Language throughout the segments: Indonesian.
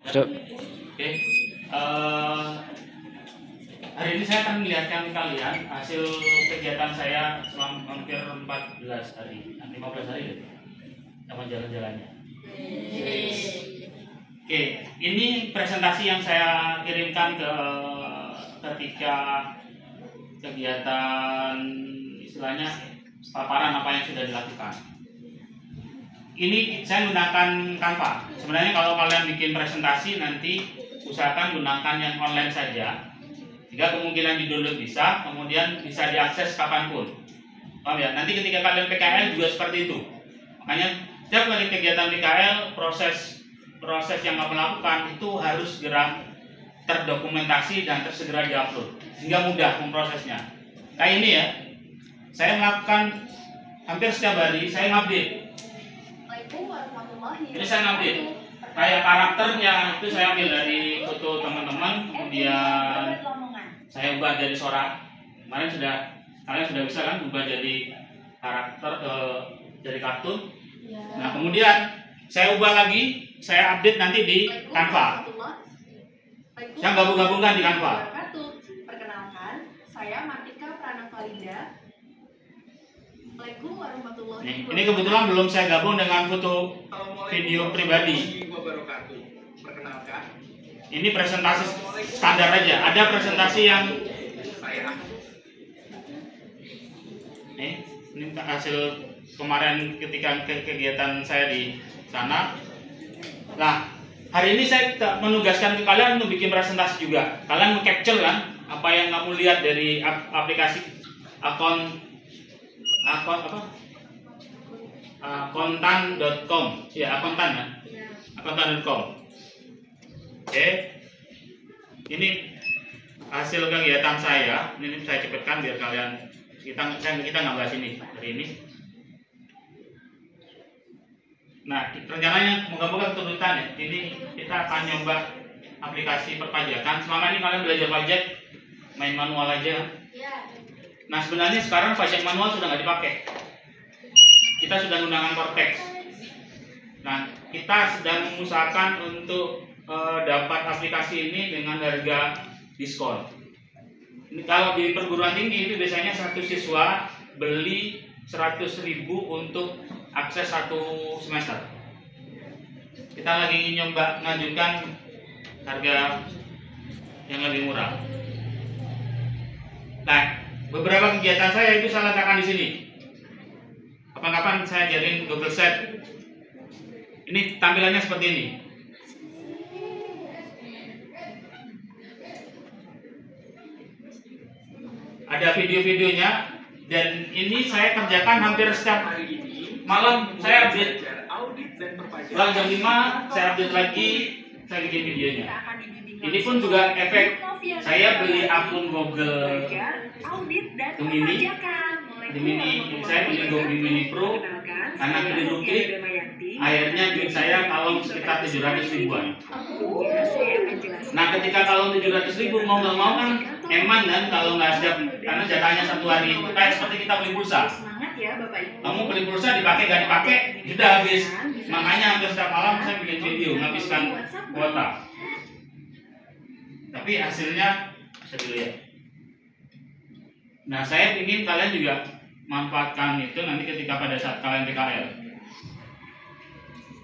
Cuk. Oke, hari ini saya akan melihatkan kalian hasil kegiatan saya selama hampir 14 hari, 15 hari deh, sama jalan-jalannya. Oke, ini presentasi yang saya kirimkan ketika kegiatan istilahnya paparan apa yang sudah dilakukan. Ini saya menggunakan Canva. Sebenarnya kalau kalian bikin presentasi nanti usahakan gunakan yang online saja. Jika kemungkinan di-download bisa, kemudian bisa diakses kapanpun. Paham ya? Nanti ketika kalian PKL juga seperti itu. Makanya setiap kali kegiatan PKL, proses yang kamu lakukan itu harus segera terdokumentasi dan tersegera diupload sehingga mudah memprosesnya. Kayak ini ya, saya melakukan hampir setiap hari, saya ngupdate. Ini saya ngupdate. Kayak karakternya itu saya ambil dari foto teman-teman, kemudian saya ubah dari suara. Kemarin kalian sudah bisa kan ubah jadi karakter jadi kartun. Nah kemudian saya ubah lagi, saya update nanti di Canva. Saya gabung-gabungkan di Canva. Perkenalkan, saya Martika Pranavalida. Assalamualaikum warahmatullahi wabarakatuh. Ini kebetulan belum saya gabung dengan foto video pribadi. Perkenalkan, ini presentasi standar aja. Ada presentasi yang ini hasil kemarin ketika kegiatan saya di sana. Nah, hari ini saya menugaskan ke kalian untuk bikin presentasi juga. Kalian meng-capture kan apa yang kamu lihat dari aplikasi akontan.com. Ya, akontan ya. Akontan.com. Oke. Ini hasil kegiatan saya. Ini saya cepatkan biar kalian kita nggak bahas ini hari ini. Nah, rencananya moga-moga keturutan ya. Ini kita akan nyoba aplikasi perpajakan. Selama ini kalian belajar pajak main manual aja. Nah, sebenarnya sekarang pajak manual sudah nggak dipakai. Kita sudah menggunakan Cortex. Nah, kita sedang mengusahakan untuk dapat aplikasi ini dengan harga diskon. Ini kalau di perguruan tinggi itu biasanya satu siswa beli 100.000 untuk akses 1 semester. Kita lagi ingin nyoba ngajukan harga yang lebih murah. Nah, beberapa kegiatan saya itu saya letakkan di sini. Kapan-kapan saya jadiin Google Sheet. Ini tampilannya seperti ini. Ada video-videonya dan ini saya kerjakan hampir setiap malam. Saya update. Setelah jam 5 saya update lagi, saya bikin videonya. Ini pun juga efek saya beli akun Google Gemini. Saya beli Google Gemini Pro karena beli Google. Akhirnya duit saya kalau sekitar 700 ribuan. Nah ketika kalau 700 ribu mau nggak mau kan eman kan kalau nggak siap karena jatahnya 1 hari itu kayak seperti kita beli pulsa. Kamu beli pulsa dipakai nggak dipakai sudah habis. Makanya hampir setiap malam saya bikin video menghabiskan kuota. Tapi hasilnya bisa dilihat. Nah saya ingin kalian juga manfaatkan itu nanti ketika pada saat kalian PKL.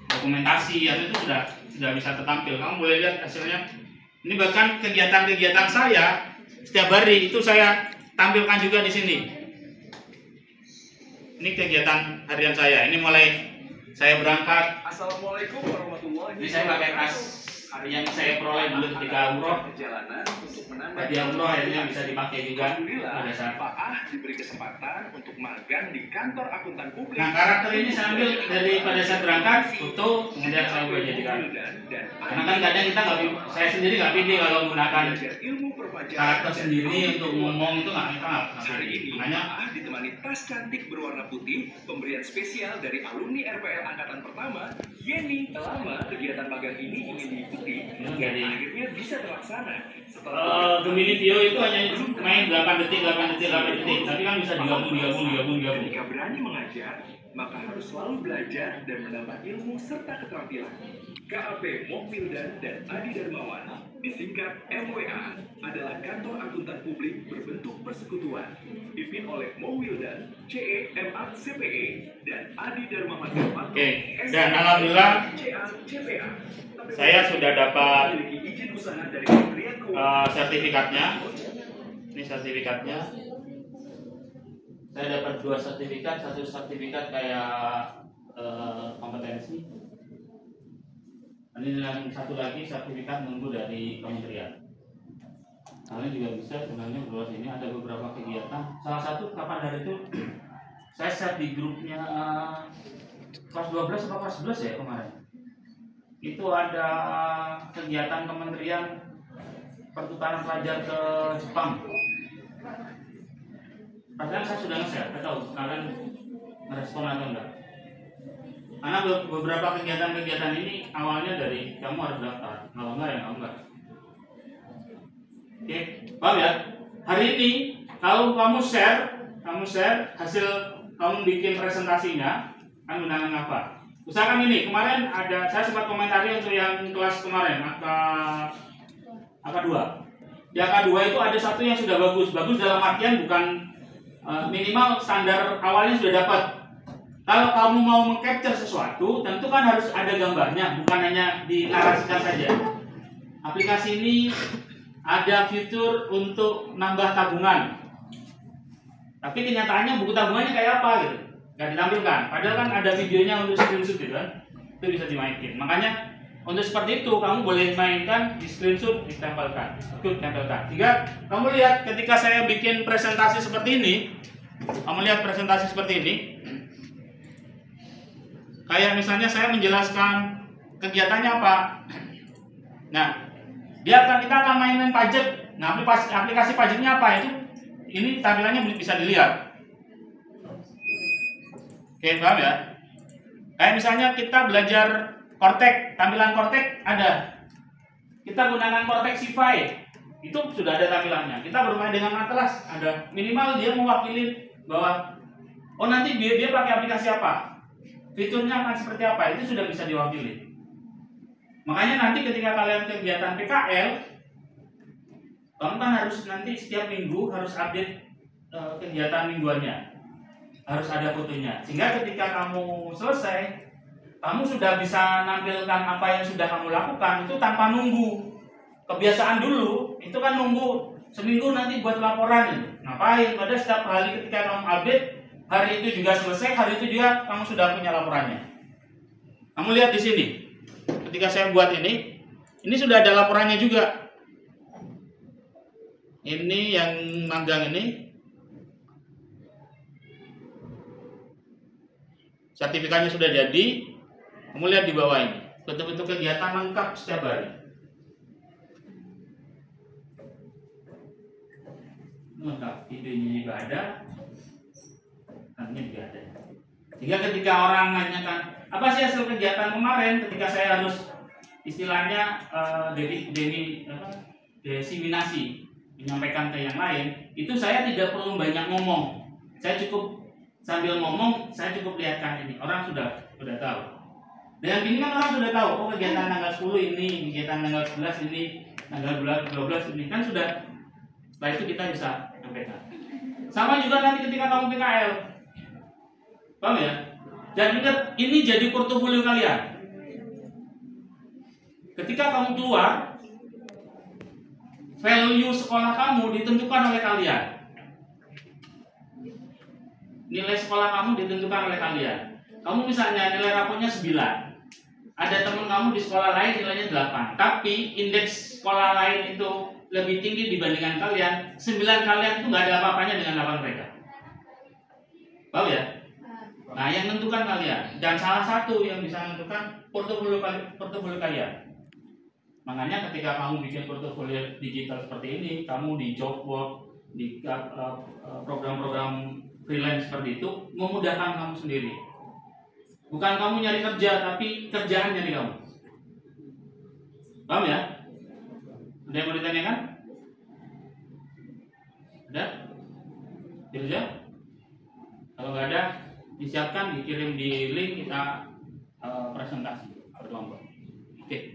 Dokumentasi ya itu sudah bisa tertampil. Kamu boleh lihat hasilnya. Ini bahkan kegiatan-kegiatan saya setiap hari itu saya tampilkan juga di sini. Ini kegiatan harian saya. Ini mulai saya berangkat. Assalamualaikum warahmatullahi wabarakatuh. Ini saya pakai tas yang saya peroleh dulu ketika umroh. Hadiah umroh akhirnya bisa dipakai juga pada saat Pak Ah diberi kesempatan untuk magang di kantor akuntan publik. Nah karakter ini saya ambil dari pada saat berangkat foto kemudian saya ubah jadikan. Karena kan kadang kita saya sendiri nggak pede kalau menggunakan karakter sendiri untuk ngomong itu nggak. Hari ini Makanya Pak Ah ditemani tas cantik berwarna putih, pemberian spesial dari alumni RPL angkatan pertama Yeni. Lama kegiatan magang ini ingin diikuti dan akhirnya bisa terlaksana. Gemini Video itu hanya main 8 detik, tapi kan bisa digabung. Ketika berani mengajar, maka harus selalu belajar dan menambah ilmu serta keterampilan. KAP Moh Wildan dan Adi Darmawan, disingkat MWA, adalah kantor akuntan publik berbentuk persekutuan, dipimpin oleh Moh Wildan, CE, MA, CPE, dan Adi Darmawan. Oke, dan alhamdulillah CPA. saya sudah dapat Memiliki izin usaha dari Kementerian Keuangan. sertifikatnya. Ini sertifikatnya. Saya dapat 2 sertifikat, satu sertifikat kayak kompetensi. Ini yang satu lagi sertifikat nunggu dari kementerian. Kalian juga bisa sebenarnya buat ini ada beberapa kegiatan. Salah satu kapan hari itu saya share di grupnya kelas 12 atau kelas 11 ya kemarin. Itu ada kegiatan kementerian pertukaran pelajar ke Jepang. Padahal saya sudah nge-share, saya tahu kalian merespon atau enggak. Karena beberapa kegiatan-kegiatan ini awalnya dari kamu harus daftar, kalau enggak ya enggak. Oke, paham ya? Hari ini kalau kamu share hasil kamu bikin presentasinya, kamu gunakan apa? Usahakan ini. Kemarin ada saya sempat komentari untuk yang kelas kemarin, AK2. Di AK2 itu ada satu yang sudah bagus dalam artian bukan minimal standar awalnya sudah dapat. Kalau kamu mau meng-capture sesuatu, tentu kan harus ada gambarnya, bukan hanya dinarasikan saja. Aplikasi ini ada fitur untuk nambah tabungan. Tapi kenyataannya buku tabungannya kayak apa gitu, nggak ditampilkan. Padahal kan ada videonya untuk screenshot gitu kan, itu bisa dimainin. Makanya untuk seperti itu kamu boleh mainkan di screenshot, ditempelkan, tempelkan. Jika kamu lihat ketika saya bikin presentasi seperti ini, kamu lihat presentasi seperti ini. Kayak misalnya saya menjelaskan kegiatannya apa. Nah, kita akan main pajak. Nah, aplikasi pajaknya apa itu? Ini tampilannya bisa dilihat. Oke, paham ya? Kayak misalnya kita belajar Cortex, tampilan Cortex ada. Kita gunakan Cortex CFI, itu sudah ada tampilannya. Kita bermain dengan Atlas, ada. Minimal dia mewakili bahwa oh nanti dia pakai aplikasi apa. Fiturnya akan seperti apa, itu sudah bisa diwakili. Makanya nanti ketika kalian kegiatan PKL, kamu kan harus nanti setiap minggu harus update kegiatan mingguannya. Harus ada fotonya. Sehingga ketika kamu selesai, kamu sudah bisa nampilkan apa yang sudah kamu lakukan, itu tanpa nunggu. Kebiasaan dulu, itu kan nunggu seminggu nanti buat laporan. Ngapain? Pada setiap hari ketika kamu update, hari itu juga selesai, hari itu juga kamu sudah punya laporannya. Kamu lihat di sini. Ketika saya buat ini sudah ada laporannya juga. Ini yang magang ini. Sertifikatnya sudah jadi. Kamu lihat di bawah ini. Bentuk-bentuk kegiatan lengkap setiap hari. Lengkap, idenya juga ada. Juga ada. Jika ketika orang nanyakan apa sih hasil kegiatan kemarin, ketika saya harus istilahnya desiminasi menyampaikan ke yang lain, itu saya tidak perlu banyak ngomong. Saya cukup sambil ngomong, saya cukup lihatkan ini. Orang sudah tahu. Dengan ini kan orang sudah tahu, oh kegiatan tanggal 10 ini, kegiatan tanggal 11 ini, tanggal 12 ini kan sudah. Setelah itu kita bisa sampaikan. Sama juga nanti ketika kamu PKL. Paham ya? Dan ingat, ini jadi portofolio kalian. Ketika kamu keluar, value sekolah kamu ditentukan oleh kalian. Nilai sekolah kamu ditentukan oleh kalian. Kamu misalnya nilai rapotnya 9. Ada teman kamu di sekolah lain nilainya 8. Tapi indeks sekolah lain itu lebih tinggi dibandingkan kalian. 9 kalian itu nggak ada apa-apanya dengan 8 mereka. Paham ya? Nah, yang menentukan kalian, dan salah satu yang bisa menentukan portofolio kalian. Makanya ketika kamu bikin portofolio digital seperti ini, kamu di job board, di program-program freelance seperti itu, memudahkan kamu sendiri. Bukan kamu nyari kerja, tapi kerjaan nyari kamu. Paham ya? Ada yang mau ditanyakan? Ada? Tidak? Kalau nggak ada, disiapkan, dikirim di link, kita presentasi berkelompok. Oke.